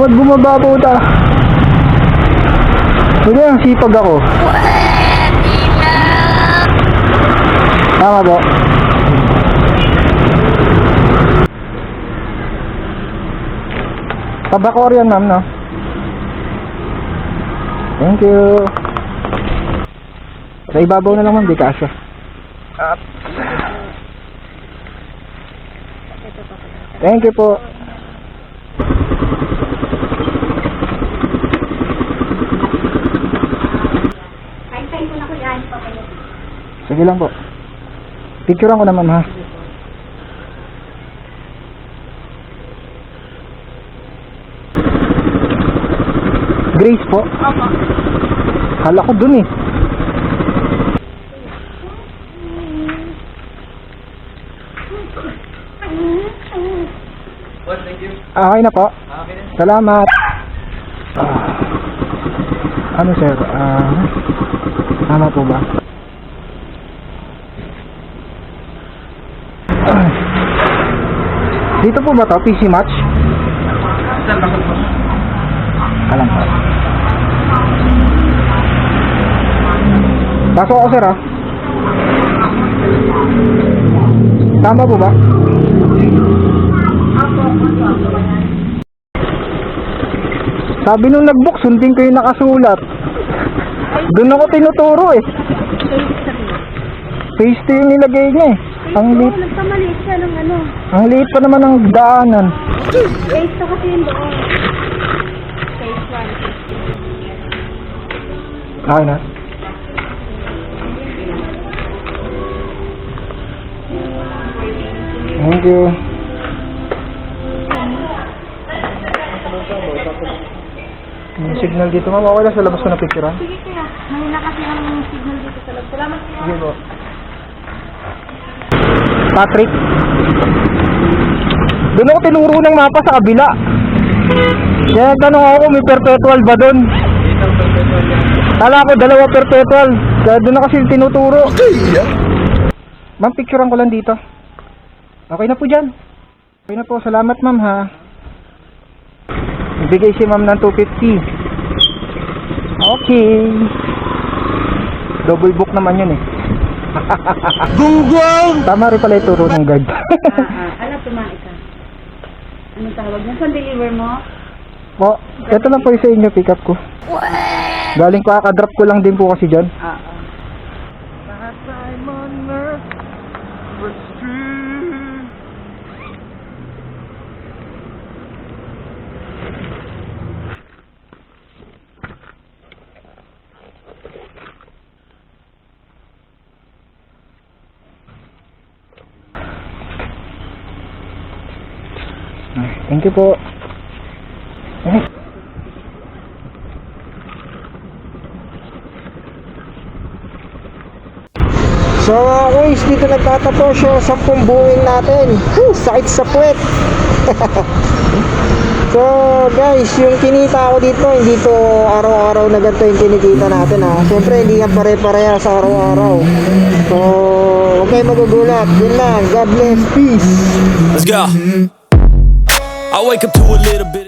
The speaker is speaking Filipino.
Ba't bumaba po ta? Hindi ang sipag ako. Tama po. Tabakor yan ma'am, no? Thank you. Sa ibabaw na lang ma'am, di kasya. Thank you po. Kain-kain ko na ko yan. Sige lang po. Picturean ko naman ha. Grace po. Opo. Hala ko dun eh. Okay na po. Salamat. Ano sir? Tama po ba? Dito po ba to? PC match? Alam po. Pasok ako sir ha. Tama po ba? Sabi nung nag-book, sundin ko yung nakasulat. Doon ako tinuturo eh. Phase 2 yung nilagay niya eh. Ang liit. Nagkamali siya ng ano. Ang liit pa naman ng daanan. Phase 2 kasi yun doon. Phase 1. Okay na. Thank you. Yung signal dito ma'am, okay lang sa labas ko na picturean. Sige kaya, mahina kasi ang signal dito sa loob. Salamat kaya. Sige po. Patrick. Doon ako tinuro ng mapa sa kabila. Kaya tanong ako kung may perpetual ba doon. Kala ko dalawa perpetual. Kaya doon na kasi tinuturo. Ma'am, picturean ko lang dito. Okay na po dyan. Okay na po. Salamat ma'am ha. Ibigay si ma'am ng 250. Okay. Double book naman yun eh. Gunggong! Tama rin pala ituro ng guard. Alam, tumae ka. Anong tawag niya? Saan deliver mo? Po, ito lang po yung sa inyo, pick up ko. Galing pa, kadrop ko lang din po kasi dyan. Thank you po. So guys, dito nagtatapos yung 10 buwing natin. Sakit sa puwet. So guys, yung kinita ko dito, hindi to araw-araw na ganito yung kinikita natin ha. Siyempre hindi yan pare-pareha sa araw-araw. So huwag kayo magugulat. Yun lang. God bless. Peace. Let's go. I wake up to a little bit